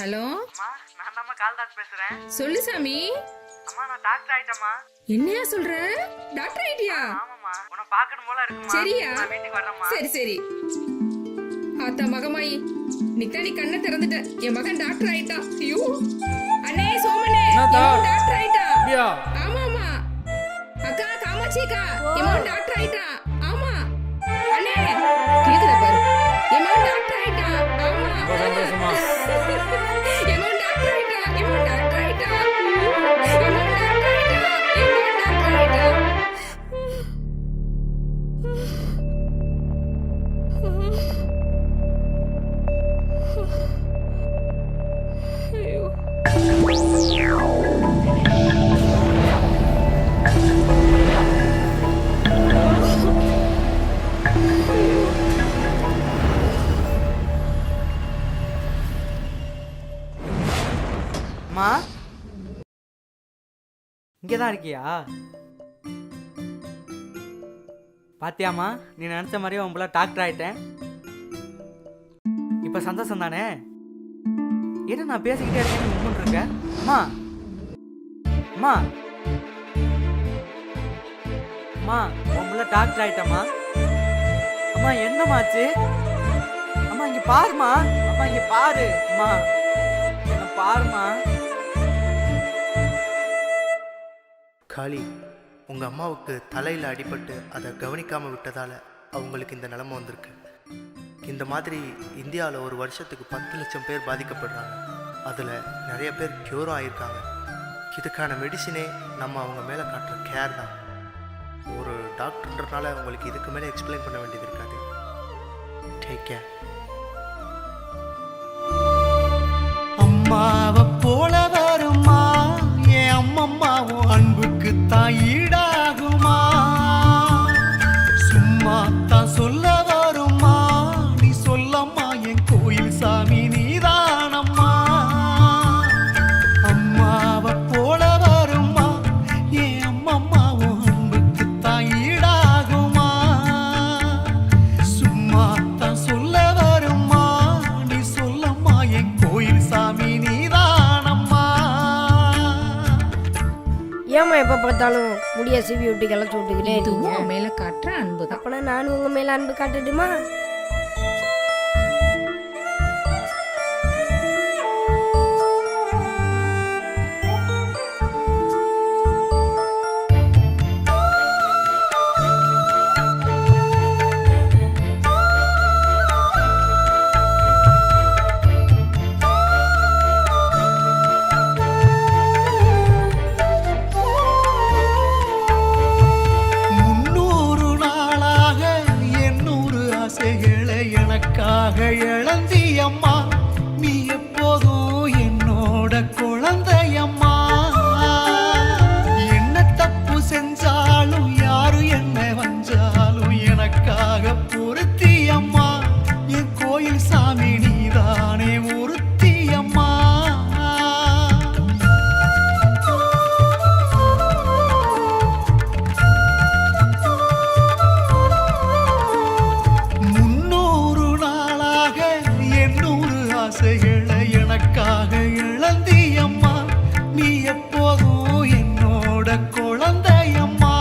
Hello அம்மா, நான் தான் கால் டாக்டர் பேசுறேன். சொல்லு சாமி. அம்மா, நான் டாக்டர் ஆயிட்டேம்மா. என்னையா சொல்ற? டாக்டர் ஆயிட்டியா? ஆமாம்மா, உன்னை பார்க்கணும் போல இருக்குமா. சரியா? நான் வீட்டுக்கு வரேம்மா. சரி சரி. ஆத்தா மகமாயி, நித்தா நீ கண்ணை திறந்துட்ட. என் மகன் டாக்டர் ஆயிட்டான். ஐயோ அண்ணே சோமனே, என் மகன் டாக்டர் ஆயிட்டா. ஆமா ஆமா. அக்கா காமாட்சிக்கா, என் மகன் டாக்டர் ஆயிட்டா. ஆமா அண்ணே, கேக்குதா பாரு. என் மகன் டாக்டர் ஆயிட்டா. ஆமா சந்தோஷமா. என் மகன் டாக்டர் ஆயிட்டா. என் மகன் டாக்டர் ஆயிட்டா. என் மகன் டாக்டர் ஆயிட்டா. என் மகன் டாக்டர் ஆயிட்டா. அம்மா, இங்கதான் இருக்கியா? பாத்தியாம்மா, நீ நினைச்ச மாதிரியே உன் பிள்ளை டாக்டர் ஆயிட்டேன். இப்ப சந்தோஷம் தானே? என்ன நான் பேசிக்கிட்டே இருக்கேன், நீ உம்முன்னு இருக்க? அம்மா அம்மா அம்மா, உன் பிள்ளை டாக்டர் ஆயிட்டம்மா. அம்மா என்னமாச்சு? அம்மா இங்க பாருமா. அம்மா இங்க பாரு. அம்மா என்ன பாருமா. காளி, உங்கள் அம்மாவுக்கு தலையில் அடிபட்டு அதை கவனிக்காமல் விட்டதால் அவங்களுக்கு இந்த நிலைமை வந்திருக்கு. இந்த மாதிரி இந்தியாவில் ஒரு வருஷத்துக்கு 10 லட்சம் பேர் பாதிக்கப்படுறாங்க. அதில் நிறைய பேர் க்யூரும் ஆகியிருக்காங்க. இதுக்கான மெடிசினே நம்ம அவங்க மேலே காட்டுற கேர் தான். ஒரு டாக்டர்ன்றனால உங்களுக்கு இதுக்கு மேலே எக்ஸ்பிளைன் பண்ண வேண்டியது இருக்காது. Take care. அம்மாவை போல வருமா என் அம்மம்மாவும் அன்புக்கு தான் ஈடாகுமா? சும்மா தான் சொல்ல வருமா? நீ சொல்லம்மா, என் கோயில் சாமி நீதானம்மா. அம்மாவை போல வருமா என் அம்மம்மாவும் அன்புக்கு தான் ஈடாகுமா? சும்மா தான் சொல்ல வருமா? நீ சொல்லம்மா, என் கோயில் சாமி நீதானம்மா. ஏம்மா எப்போ பார்த்தாலும் முடிய சிவி விட்டு கிளச்சி விட்டுக்கிட்டே இதுவும் இருக்கீங்க? உன் மேல காட்டுற அன்புதான். அப்பனா நானும் உங்க மேல அன்பு காட்டட்டுமா? எனக்காக இழந்தியம்மா, நீ எப்போதும் என்னோட குழந்தையம்மா. என்ன தப்பு செஞ்சாலும் யாரு என்ன வஞ்சாலும் எனக்காக பொருத்தியம்மா. என் கோயில் சாமி நீதானே ஒருத்தியம்மா. எனக்காக இழந்தியம்மா, நீ எப்போதும் என்னோட குழந்தையம்மா.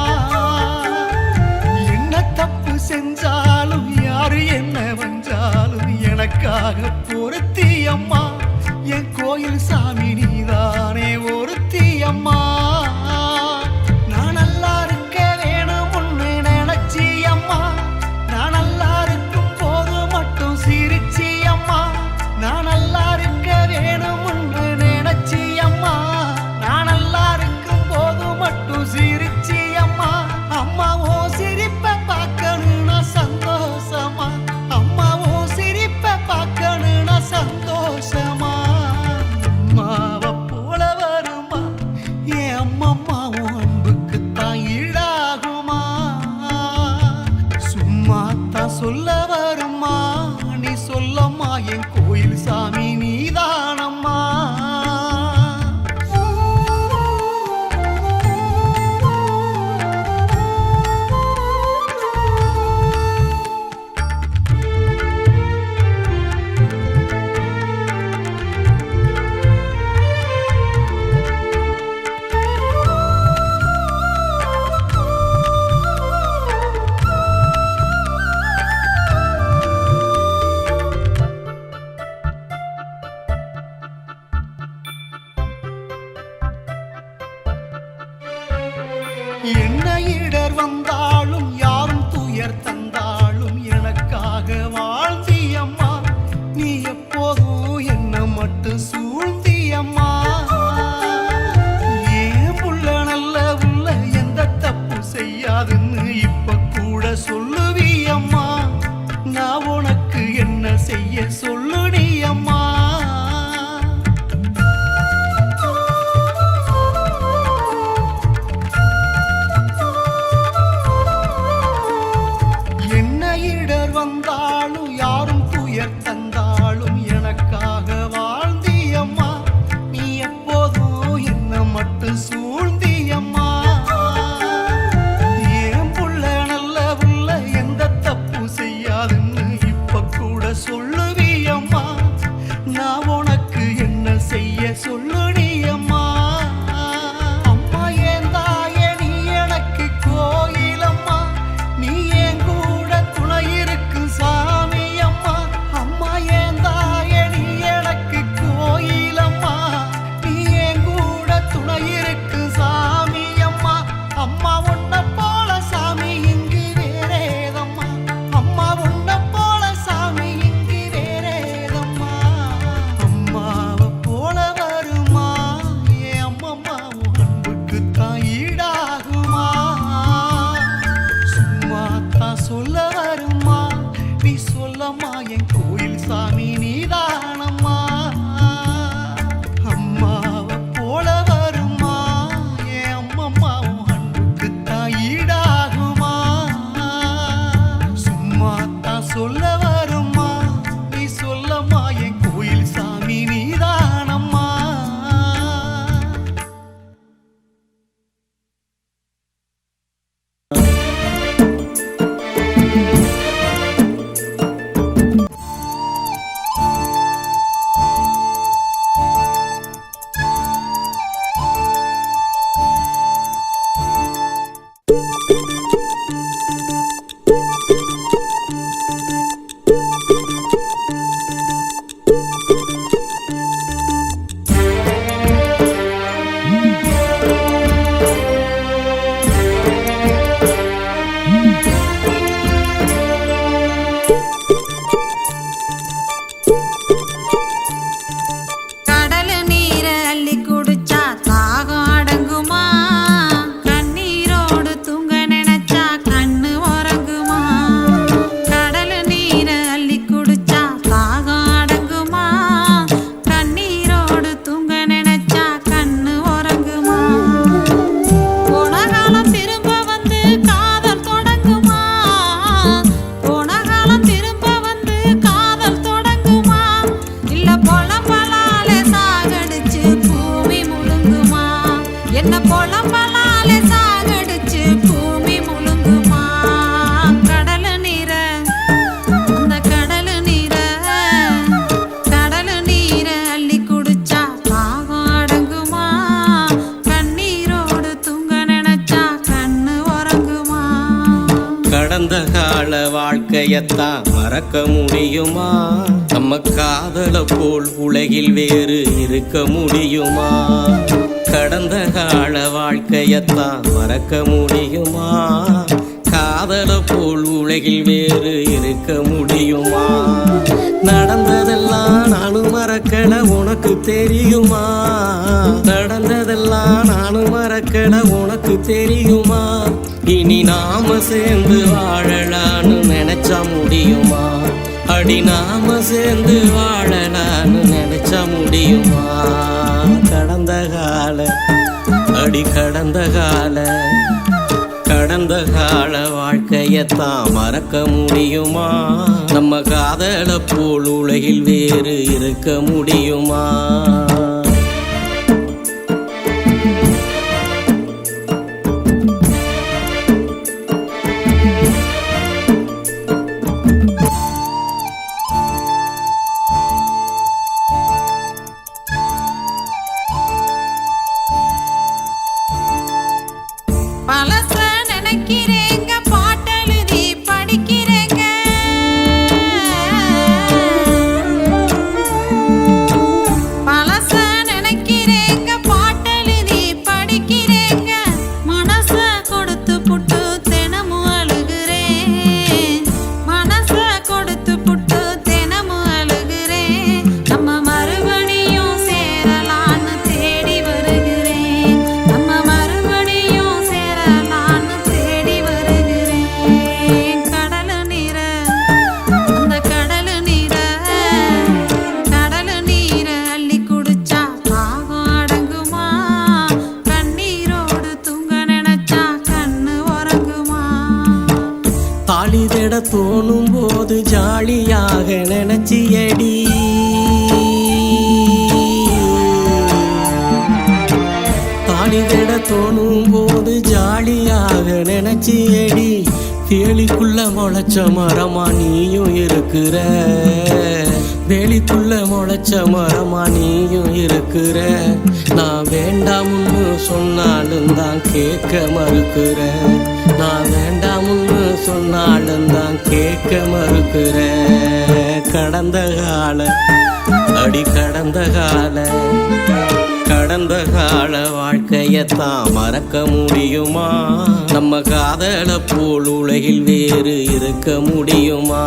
என்ன தப்பு செஞ்சாலும் யாரு என்ன வஞ்சாலும் எனக்காக பொருத்தியம்மா. என் கோயில் சாமி நீதானே ஒருத்தியம்மா. நான் நல்லா இருக்க வேணும் ஒன்று நினைச்சியம்மா. நான் நல்லா இருக்கும் போது மட்டும் சிரிச்சியம்மா. நான் நல்லா இருக்க வேணும் ஒன்று நினைச்சியம்மா. நான் நல்லா இருக்கும் போது மட்டும் சிரிச்சியம்மா. அம்மாவோ சிரிப்பை பார்க்கணும்னா சந்தோஷமா. அம்மாவோ சிரிப்பை பார்க்கணும்னா சந்தோஷமா. அம்மாவை போல வருமா என் அம்மம்மாவும் அன்புக்கு தான் ஈடாகுமா? சும்மா தான் சொல்ல வருமா? நீ சொல்லம்மா, என் கோயில் சாமி நீதானம்மா. வந்தாலும் யாரும் துயர் தந்தாலும் எனக்காக வாழ்ந்தியம்மா நீ எப்போதும் என்ன மட்டும் சூழ்ந்தியம்மா ஏன் புள்ள நல்ல உள்ள எந்த தப்பு செய்யாதுன்னு இப்ப கூட சொல்லுவியம்மா நான் உனக்கு என்ன செய்ய சொல்லுடியம்மா என்ன இடர் வந்தாலும் யாரும் துயர் தந்தாலும் எனக்காக வாழ்ந்தியம்மா நீ எப்போதும் என்ன மட்டும் சூழ்ந்தியம்மா ஏன் புள்ள நல்ல உள்ள எந்த தப்பு செய்யாதுன்னு இப்ப கூட சொல்லுவியம்மா நான் உனக்கு என்ன செய்ய சொல்லுடியம்மா அம்மா ஏன் தாயே நீ எனக்கு கோயிலம்மா நீ என் கூட துணை இருக்கு சாமி அம்மா அம்மா ஏன் தாயே நீ எனக்கு கோயிலம்மா நீ என் கூட துணை இருக்கு சாமி அம்மா அம்மா உன்னை போல சாமி இங்கு வேறேதம்மா அம்மா உன்னை போல சாமி இங்கு வேறேதம்மா அம்மாவை போல வருமா ஏன் அம்மம்மா உன் அன்புக்கு தான் ஈடாகுமா சும்மா தான் சொல்ல வருமா நீ சொல்லம்மா என் கோயில் சாமி நீதானம்மா அம்மாவை போல வருமா என் அம்மம்மா உன் அன்புக்கு தான் ஈடாகுமா சும்மா தான் சொல்ல வருமா நீ சொல்லம்மா என் கோயில் சாமி நீதானம்மா கடல் நீர அள்ளி குடிச்சா தாகம் அடங்குமா கண்ணீரோடு தூங்க நினைச்சா கண்ணு உறங்குமா கடல் நீர அள்ளி குடிச்சா தாகம் அடங்குமா கண்ணீரோடு தூங்க நினைச்சா கண்ணு உறங்குமா போன காலம் திரும்ப வந்து காதல் தொடங்குமா போன காலம் திரும்ப வந்து காதல் தொடங்குமா இல்ல பொலம்பலாலே சாகடிச்சு பூமி முழுங்குமா என்ன பொலம்பலாலே சாகடிச்சு பூமி முழுங்குமா கடல் நீர அந்த கடல் நீர அள்ளி குடிச்சா தாகம் அடங்குமா கண்ணீரோடு தூங்க நினைச்சா கண்ணு உறங்குமா கடந்த கால வாழ்க்கையத்தான் மறக்க முடியுமா நம்ம காதல போல் உலகில் வேறு இருக்க முடியுமா கடந்த கால வாழ்க்கையத்தான் மறக்க முடியுமா காதல போல் உலகில் வேறு இருக்க முடியுமா நடந்ததெல்லாம் நானும் மறக்கல உனக்கு தெரியுமா நடந்ததெல்லாம் நானும் மறக்கல உனக்கு தெரியுமா இனி நாம சேர்ந்து வாழலான்னு நினைச்சா முடியுமா அடி நாம சேர்ந்து வாழலான்னு நினைச்சா முடியுமா கடந்த கால அடி கடந்த கால வாழ்க்கையத்தான் மறக்க முடியுமா நம்ம காதல போல் உலகில் வேறு இருக்க முடியுமா பழச நினைக்கிறேங்க பாட்டெழுதி படிக்கிறேங்க பழச தோணும் போது ஜாலியாக நினைச்சியடி வேலிக்குள்ள முளைச்ச மரமா நீயும் இருக்கிற வேலிக்குள்ள முளைச்ச மரமா நீயும் இருக்கிற நான் வேண்டாம்னு சொன்னாலும் தான் கேட்க மறுக்கிற நான் வேண்டாம்னு சொன்னாலும் தான் கேட்க மறுக்கிற கடந்த கால அடி கடந்த கால வாழ்க்கையத்தான் மறக்க முடியுமா நம்ம காதலை போல் உலகில் வேறு இருக்க முடியுமா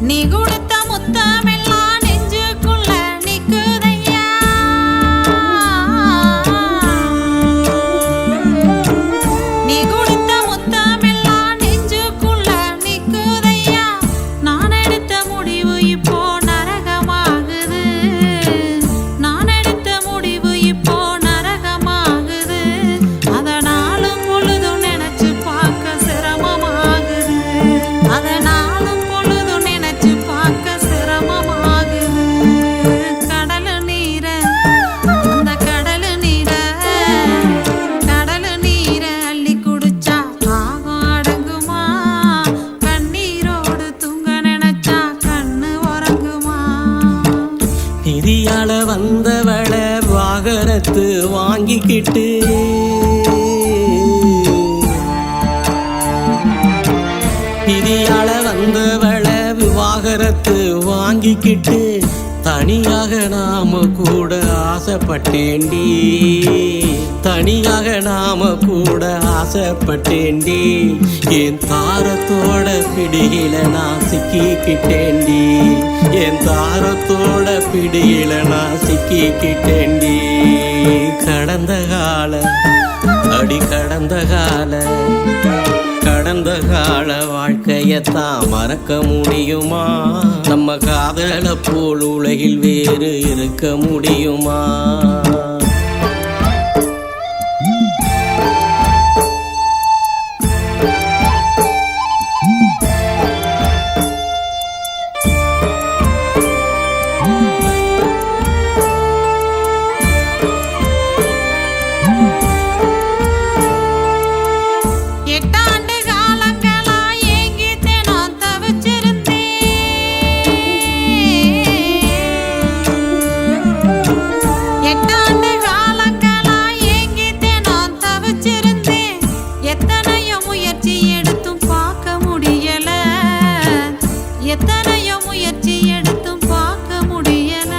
நீ கொடுத்த முத்தமெல்லாம் நெஞ்சுக்குள்ள நிக்குதையா நீ கொடுத்த முத்தமெல்லாம் நெஞ்சுக்குள்ள நிக்குதையா நான் எடுத்த முடிவு இப்போ நரகமாகுது நான் எடுத்த முடிவு இப்போ நரகமாகுது அதனாலும் பொழுதும் நினைச்சு பார்க்க சிரமமாகுது அதனாலும் பொழுதும் நினைச்சு பார்க்க சிரமமாகுது கடல் நீர அந்த கடல் நீர அள்ளி குடிச்சா தாகம் அடங்குமா கண்ணீரோடு தூங்க நினைச்சா கண்ணு உறங்குமா நிதியால வந்தவள வாகரத்து வாங்கிக்கிட்டு நிதியால வந்தவள விவாகரத்து வாங்கிக்கிட்டு தனியாக நாம கூட ஆசைப்பட்டேண்டி தனியாக நாம கூட ஆசைப்பட்டேண்டி என் தாரத்தோட பிடியில நான் சிக்கிக்கிட்டேண்டி என் தாரத்தோட பிடியில நான் சிக்கிக்கிட்டேண்டி கடந்த கால அடி கடந்த கால வாழ்க்கையத்தான் மறக்க முடியுமா நம்ம காதலை போல் உலகில் வேறு இருக்க முடியுமா எட்டாண்டு காலங்களா ஏங்கி தினம் தவிச்சிருந்தேன் எட்டாண்டு காலங்களா ஏங்கி தினம் தவிச்சிருந்தேன் எத்தனையோ முயற்சி எடுத்தும் பார்க்க முடியல எத்தனையோ முயற்சி எடுத்தும் பார்க்க முடியல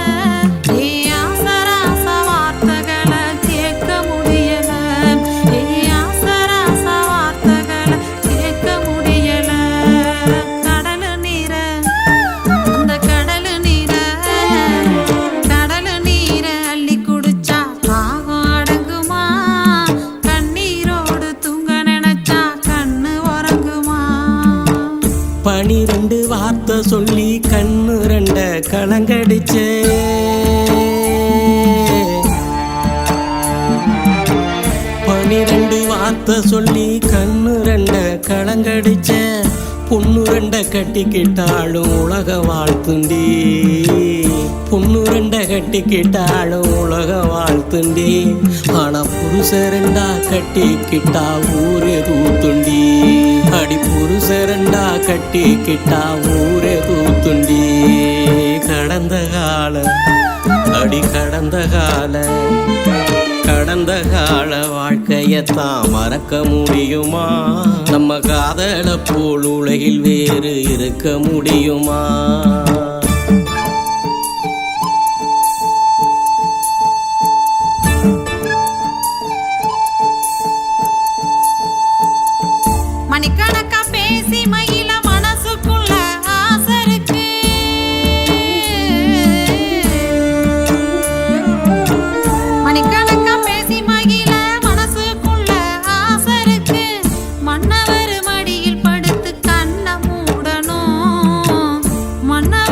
ஏ ஆசராச வார்த்தைகளை கேட்க முடியல ஏ ஆசராச வார்த்தைகளை கேட்க முடியல கடல் நீர அந்த கடல் நீர அள்ளி குடிச்சா தாகம் அடங்குமா கண்ணீரோடு தூங்க நினைச்சா கண்ணு உறங்குமா 12 வார்த்தை சொல்லி கண்ணு ரெண்ட கலங்கடிச்சே 12 வார்த்தை சொல்லி கண்ணு ரெண்ட கலங்கடிச்ச பொண்ணு ரெண்ட கட்டிக்கிட்டாலும் உலக வாழ்த்துண்டி பொண்ணு ரெண்ட கட்டிக்கிட்டாலும் உலக வாழ்த்துண்டி ஆனா புருஷரண்டா கட்டிக்கிட்டா ஊரே தூத்துண்டி அடி புருஷரண்டா கட்டிக்கிட்டா ஊரே தூத்துண்டி கடந்த கால அடி கடந்த கால வாழ்க்கையத்தான் மறக்க முடியுமா நம்ம காதலை போல் உலகில் வேறு இருக்க முடியுமா மணிக்கணக்கா பேசி மகிழ மனசுக்குள்ள ஆசை இருக்கு மணிக்கணக்கா பேசி மகிழ மனசுக்குள்ள ஆசை இருக்கு மன்னவர் மடியில் படுத்து கண்ண மூடணும் மன்னவர்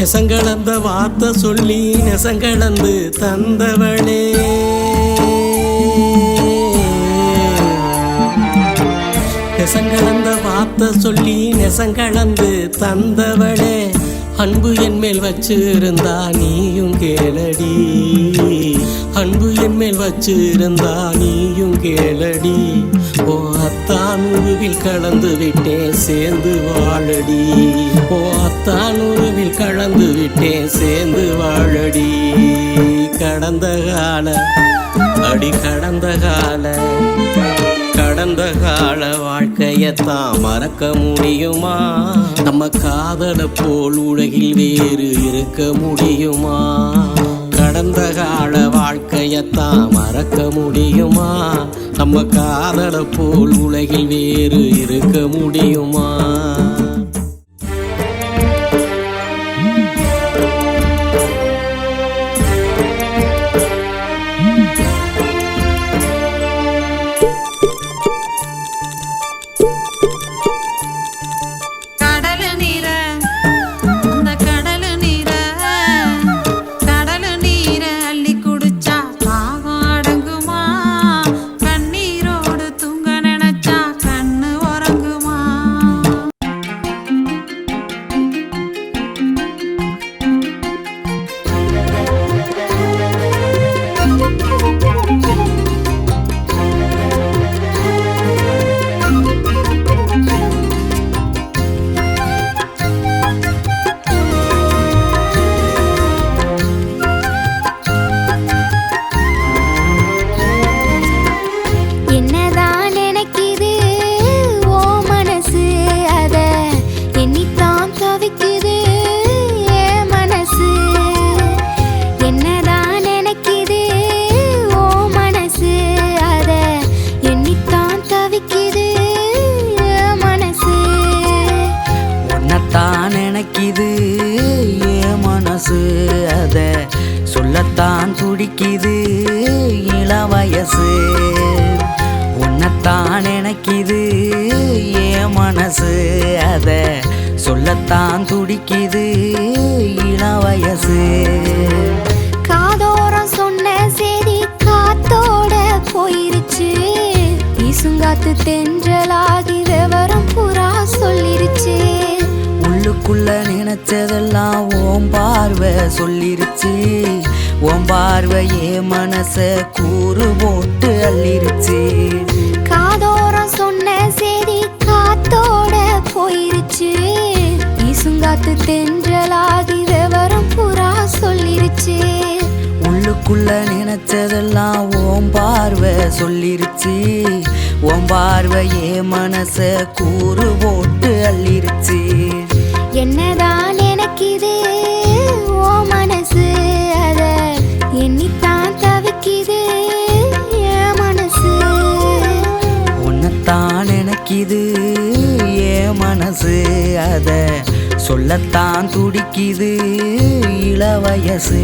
நெசங்கலந்த வார்த்தை சொல்லி நெசங்கலந்து தந்தவளே, நெசங்கலந்த வார்த்தை சொல்லி நெசங்கலந்து தந்தவளே, அன்பு என் மேல் வச்சிருந்தா நீயும் கேளடி, அன்பு என் மேல் வச்சிருந்தா நீயும் கேளடி, ஓ அத்தான் உருவில் கலந்து விட்டேன் சேர்ந்து வாழடி, ஓ அத்தான் உருவில் கலந்து விட்டேன் சேர்ந்து வாழடி. கடந்த கால அடி கடந்த கால கடந்த கால வாழ்க்கையத்தான் மறக்க முடியுமா, நம்ம காதலை போல் உலகில் வேறு இருக்க முடியுமா, கடந்த கால வாழ்க்கையத்தான் மறக்க முடியுமா, நம்ம காதலை போல் உலகில் வேறு இருக்க முடியுமா. கடல் நீர அந்த கடல் நீர கடல் நீர அள்ளி குடிச்சா தாகம் அடங்குமா, கண்ணீரோடு தூங்க நினைச்சா கண்ணு உறங்குமா. என்னதான் நினைக்குது ஓ மனசு, அத எண்ணித்தான் தவிக்குது என் மனசு. என்னதான் நினைக்குது ஓ மனசு, அத எண்ணித்தான் தவிக்குது என் மனசு. உன்னைத்தான் நினைக்குது என் மனசு, அத சொல்லத்தான் துடிக்குது இளம் வயசு. உன்னைத்தான் நினைக்குது என் மனசு, அத சொல்லத்தான் துடிக்குது இளம் வயசு. காதோரம் சொன்ன செய்தி காத்தோட போயிருச்சு, வீசுங்காத்து தென்றலாகி விவரம் புறா சொல்லிருச்சு. உள்ளுக்குள்ள நினைச்சதெல்லாம் ஓம் பார்வை சொல்லிருச்சு, ஓம் பார்வையே மனச கூறு போட்டு அள்ளிருச்சு. காதோரம் சொன்ன செய்தி காத்தோட போயிருச்சு, வீசுங்காத்து தென்றலாகி விவரம் புறா சொல்லிருச்சு. உள்ளுக்குள்ள நினைச்சதெல்லாம் ஓம் பார்வை சொல்லிருச்சு, ஓம் பார்வையே மனச கூறு போட்டு அள்ளிருச்சு. என்னதான் நினைக்குது ஓ மனசு, அத எண்ணித்தான் தவிக்குது என் மனசு. உன்னைத்தான் நினைக்குது என் மனசு, அத சொல்லத்தான் துடிக்குது இள வயசு.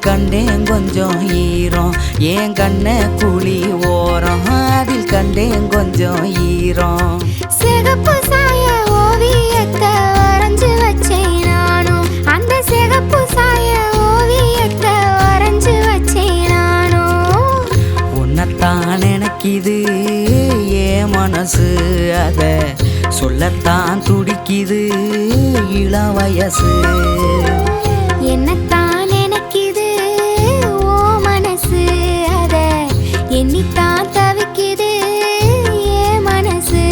கண்டேன் கொஞ்சம் ஈரம், ஏன் கண்ண குழி ஓரம், அதில் கண்டேன் கொஞ்சம் ஈரம். சிகப்பு சாய ஓவியத்தை வரைஞ்சு வச்சேன் நானும், அந்த சிகப்பு சாய ஓவியத்தை வரைஞ்சு வச்சேன் நானும். உன்னைத்தான் நினைக்குது ஏன் மனசு, அத சொல்லத்தான் துடிக்குது இளம் வயசு. என்னத்தான் நினைக்குது ஓ மனசு, அத எண்ணித்தான் தவிக்குது ஏ மனசு.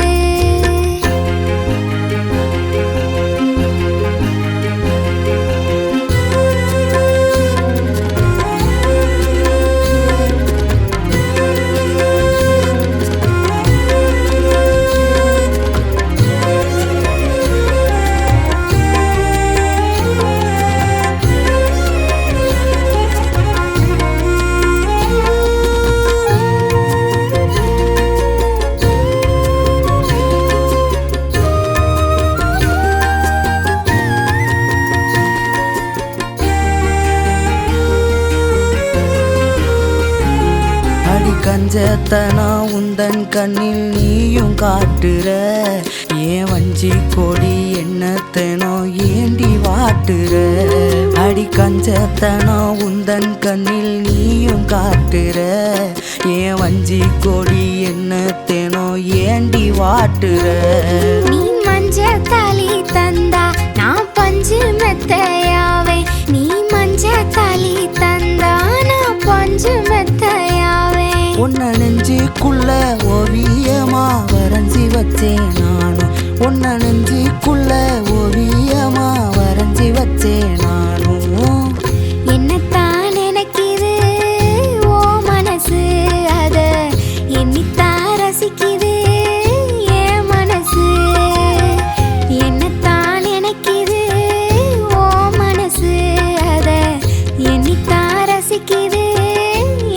அடி கஞ்சத்தனம் உந்தன் கண்ணில் நீயும் காட்டுற, ஏன் வஞ்சி கொடி என்னத்தனோ ஏண்டி வாட்டுற. அடி கஞ்சத்தனம் உந்தன் கண்ணில் நீயும் காட்டுற, ஏன் வஞ்சி கொடி என்னத்தனோ ஏண்டி வாட்டுற. நீ மஞ்ச தாலி தந்தா நான் பஞ்சு மெத்தையாவே, நீ மஞ்ச தாலி தந்தா நான் பஞ்சு மெத்தையாவே. உன்ன நெஞ்சுக்குள்ள ஓவியமா வரைஞ்சி வச்சேன் நானும், உன்ன நெஞ்சுக்குள்ள ஓவியமா வரைஞ்சி வச்சேன் நானும். என்னத்தான் நினைக்குது ஓ மனசு, அத எண்ணித்தான் ரசிக்குது ஏ மனசு. என்னத்தான் நினைக்குது ஓ மனசு, அத எண்ணித்தான் ரசிக்குது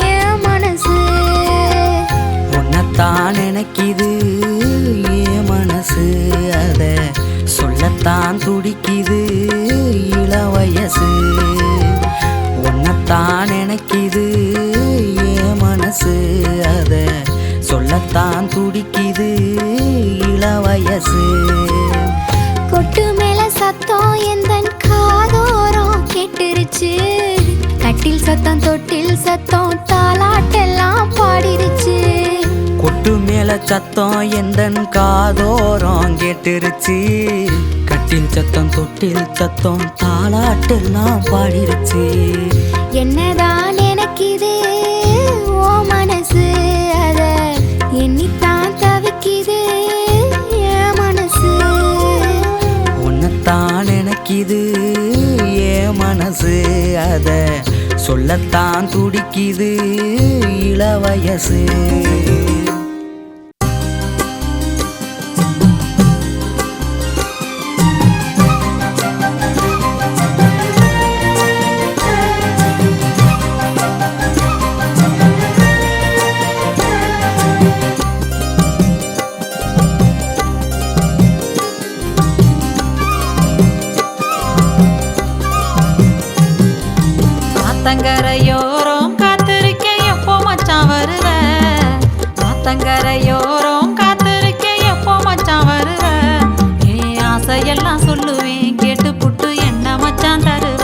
ஏ மனசு. உன்னைத்தான் நினைக்குது ஏன் மனசு, அத சொல்லத்தான் துடிக்குது இளம் வயசு. உன்னைத்தான் நினைக்குது ஏன் மனசு, அத சொல்லத்தான் துடிக்குது இளம் வயசு. கொட்டு மேல சத்தம் எந்தன் காதோரம் கேட்டுருச்சு, கட்டில் சத்தம் தொட்டில் சத்தம் தாலாட்டெல்லாம் பாடிருச்சு. கொட்டு மேல சத்தம் எந்தன் காதோரம் கேட்டுருச்சு, கட்டில் சத்தம் தொட்டில் சத்தம் தாலாட்டெல்லாம் பாடிருச்சு. என்னதான் நினைக்குது ஓ மனசு, அத எண்ணித்தான் தவிக்குது ஏ மனசு. உன்னைத்தான் நினைக்குது ஏன் மனசு, அத சொல்லத்தான் துடிக்குது இளம் வயசு. ஆத்தங்கரையோரம் காத்திருக்க எப்போ மச்சான் வருவ, ஆத்தங்கரையோரம் காத்திருக்க எப்போ மச்சான் வருவ. ஏன் ஆசையெல்லாம் சொல்லுவேன் கேட்டு புட்டு என்ன மச்சான் தருவ,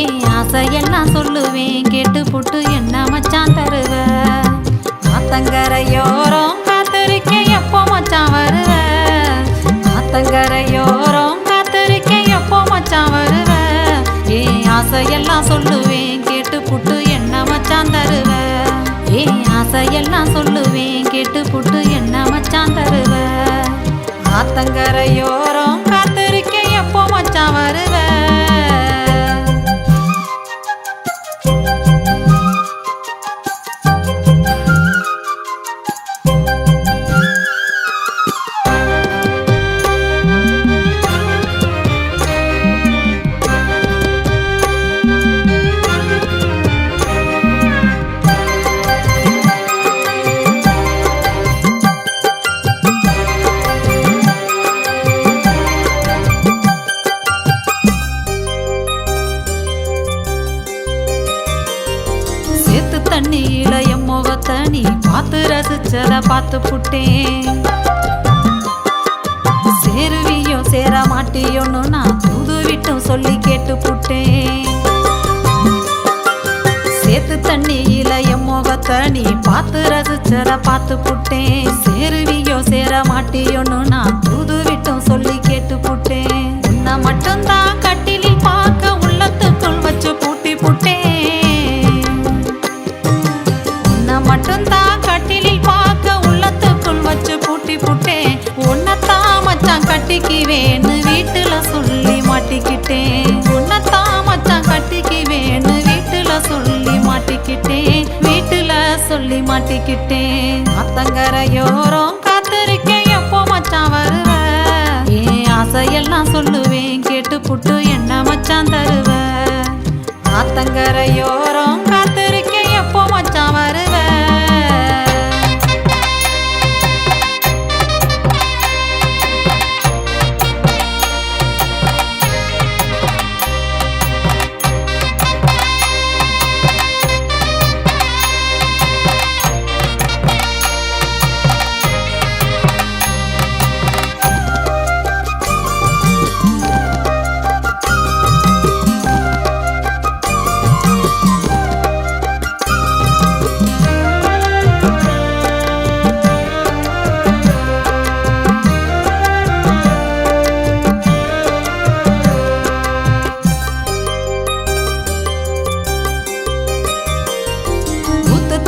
ஏன் ஆசையெல்லாம் சொல்லுவேன் கேட்டு புட்டு என்ன மச்சான் தருவ. ஆத்தங்கரையோரம் காத்திருக்க எப்போ மச்சான் வருவ, ஆத்தங்கரையோரம் காத்திருக்க எப்போ மச்சான் வருவ. ஏன் ஆசையெல்லாம் சொல்லுவேன் கேட்டு புட்டு என்ன மச்சான் தருவ, ஏன் ஆசையெல்லாம் சொல்லுவேன் கேட்டு புட்டு என்ன மச்சான் தருவ. ஆத்தங்கரையோரம் காத்திருக்க எப்போ மச்சான் வருவ. தண்ணியில என் முகத்தை நீ பார்த்து ரசிச்சத பார்த்து புட்டேன், சேருவியோ சேர மாட்டியோன்னு நான் தூது விட்டும் சொல்லி கேட்டு புட்டேன். சேத்து தண்ணியில என் முகத்தை நீ பார்த்து ரசிச்சத பார்த்து புட்டேன், சேருவியோ சேர மாட்டியோன்னு நான் தூது விட்டும் சொல்லி கேட்டு புட்டேன். மட்டும்தான் கட்டிலில் பார்க்க உள்ளத்துக்குள் வச்சு பூட்டி புட்டேன். உன்னை மட்டும்தான் கட்டிலில் பார்க்க உள்ளத்துக்குள் வச்சு பூட்டி புட்டேன். உன்னைத்தான் மச்சான் கட்டிக்குவேன்னு வீட்டுல சொல்லி மாட்டிக்கிட்டேன். உன்னைத்தான் மச்சான் கட்டிக்குவேன்னு வீட்டுல சொல்லி மாட்டிக்கிட்டேன். வீட்டுல சொல்லி மாட்டிக்கிட்டேன். ஆத்தங்கரையோரம் காத்திருக்கேன் எப்போ மச்சான் வருவ. என் ஆசையெல்லாம் சொல்லுவேன் கேட்டு புட்டு என்ன மச்சான் தருவ. ஆத்தங்கரையோரம் காத்திருக்கேன் எப்போ மச்சான் வருவ.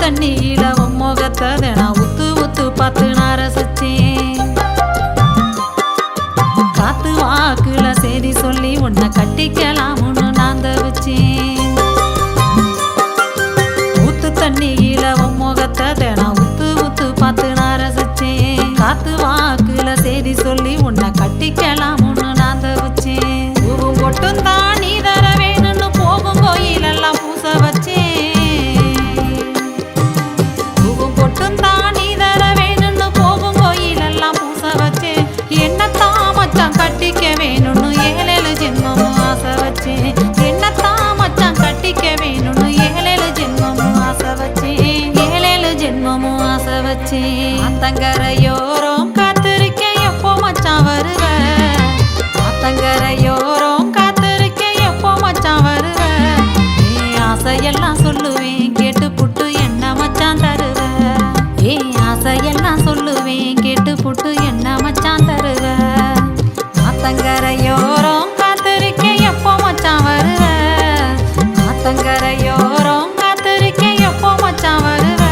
தண்ணியில முகத்தை நான் உத்து உத்து பார்த்து நான் ரசிச்சேன். காத்து வாக்குல செய்தி சொல்லி உன்னை கட்டிக்கலாம்னு நான் தவிச்சேன். ஊத்து தண்ணியில முகத்தை நான் உத்து உத்து பார்த்து நான் ரசிச்சேன். காத்து வாக்குல செய்தி சொல்லி உன்னை கட்டிக்கலாம்னு நான் தவிச்சேன். பூவும் பொட்டும் தான் நீ தர வேணும்னு போகும் கோயிலெல்லாம் பூச வச்சேன். கட்டிக்க வேணும்னு 7 ஜென்மமும் ஆசை வச்சேன். என்னத்தான் மச்சான் கட்டிக்க வேணும்னு 7 ஜென்மமும் ஆசை வச்சேன். 7 ஜென்மமும் ஆசை வச்சேன். ஆத்தங்கரையோரம் காத்திருக்கேன் எப்போ மச்சான் வருவ. ஆத்தங்கரையோரம் காத்திருக்கேன் எப்போ மச்சான் வருவ. என் ஆசையெல்லாம் சொல்லுவேன் கேட்டு புட்டு என்ன மச்சான் தருவ. என் ஆசையெல்லாம் சொல்லுவேன் கேட்டு புட்டு என்ன மச்சான் தருவ. ஆத்தங்கரையோரம் காத்திருக்கேன் எப்போ மச்சான் வருவ. ஆத்தங்கரையோரம் காத்திருக்கேன் எப்போ மச்சான் வருவ.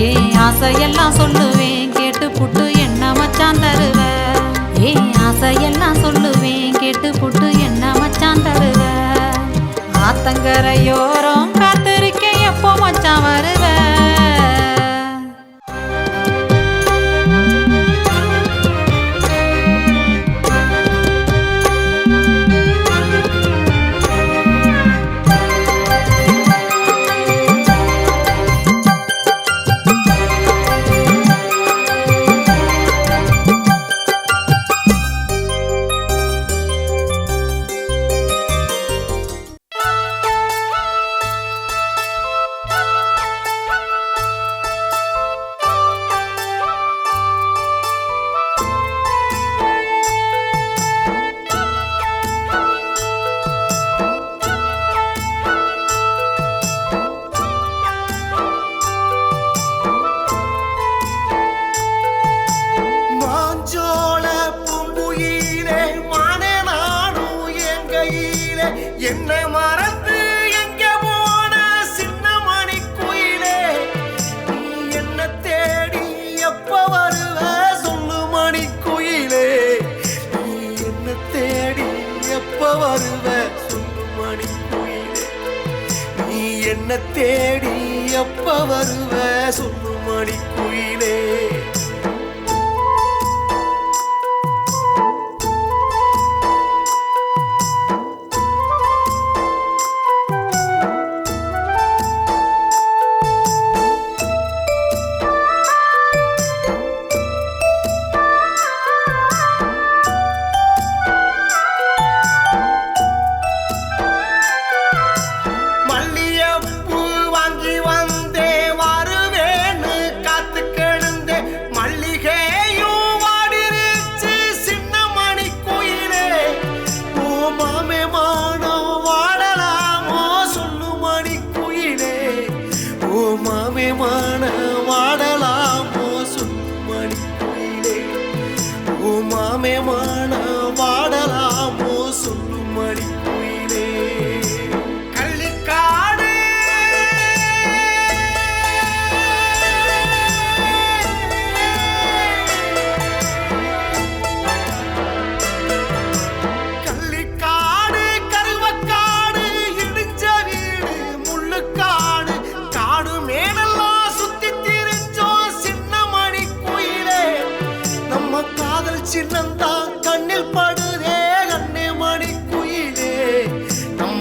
என் ஆசையெல்லாம் சொல்லுவேன் கேட்டு புட்டு என்ன மச்சான் தருவ. என் ஆசையெல்லாம் சொல்லுவேன் கேட்டு புட்டு என்ன மச்சான் தருவ. ஆத்தங்கரையோரம் காத்திருக்கேன் எப்போ மச்சான் வருவ. என்னை மறந்து எங்க போன சின்ன மணி குயிலே, நீ என்ன தேடி எப்ப வருவ சொல்லு மணி குயிலே. நீ என்ன தேடி எப்ப வருவ சொல்லு மணி குயிலே. நீ என்ன தேடி எப்ப வருவ சொல்லு மணி குயிலே.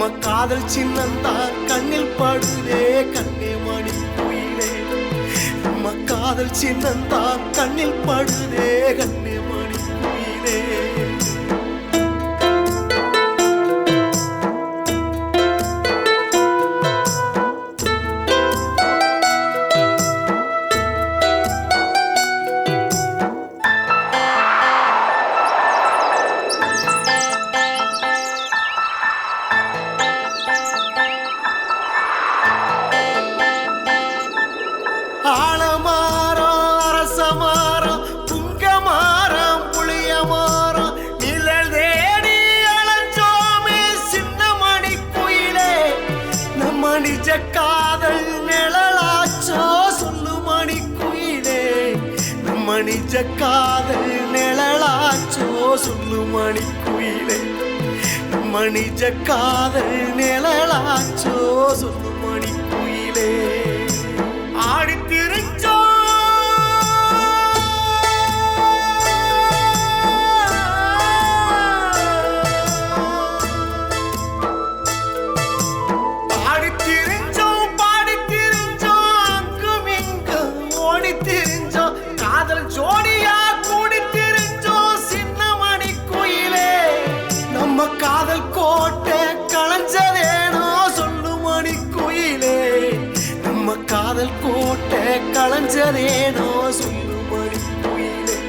நம்ம காதல் சின்னந்தான் கண்ணில் படுதே கண்ணே மணி குயிலே நம்ம காதல் சின்னந்தான் கண்ணில் படுதே கண்ணே மணி குயிலே ஆலமரம் அரசமரம் புங்கமரம் புளியமரம் நிழல் தேடி அலைஞ்சோமே சின்ன மணி குயிலே நம்ம நிஜ காதல் நிழலாச்சோ சொல்லு மணி குயிலே நம்ம நிஜ காதல் நிழலாச்சோ சொல்லு மணி குயிலே நம்ம நிஜ காதல் நிழலாச்சோ சொல்லு மணி குயிலே ஆடி திரிஞ்சோ ஆடி திரிஞ்சோம் பாடி திரிஞ்சோம் அங்கும் இங்கும் ஓடி திரிஞ்சோம் காதல் ஜோடியா கூடி திரிஞ்சோம் சின்ன மணி குயிலே நம்ம காதல் கோட்டை களைஞ்சதேனோ சொல்லு மணி குயிலே நம்ம காதல் கோட்டை களைஞ்சதேனோ சொல்லு மணி குயிலே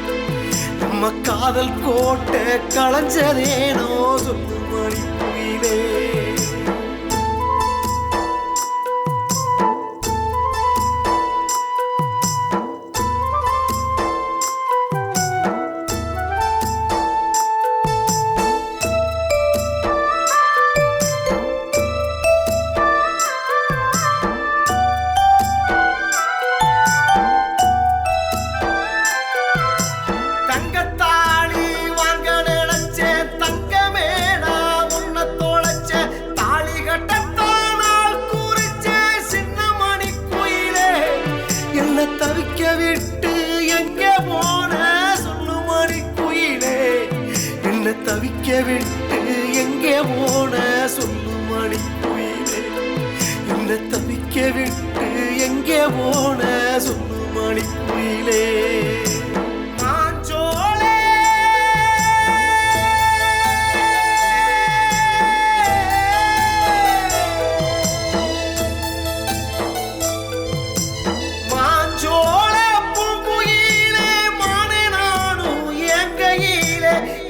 நம்ம காதல் கோட்டை களைஞ்சதேனோ சொல்லு மணி குயிலே தங்கத்தாளி வாங்க நினைச்சேன் தங்கமே நான் உன்னை தொலைச்சேன் தாலி கட்டத்தான் நாள் குறிச்சேன் சின்ன மணி குயிலே என்னை தவிக்க விட்டு எங்கே போன சொல்லு மணி குயிலே என்னை தவிக்க விட்டு எங்கே போன சொல்லு மணி குயிலே என்னை தவிக்க விட்டு எங்கே போன சொல்லு மணி குயிலே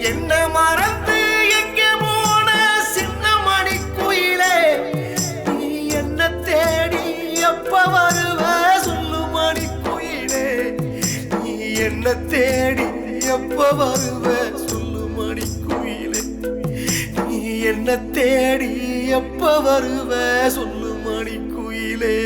என்ன மறந்து எங்கே போன சின்ன மணி குயிலே நீ என்ன தேடி எப்ப வருவ சொல்லு மணி குயிலே நீ என்ன தேடி எப்ப வருவ சொல்லு மணி குயிலே நீ என்ன தேடி எப்ப வருவ சொல்லு மணி குயிலே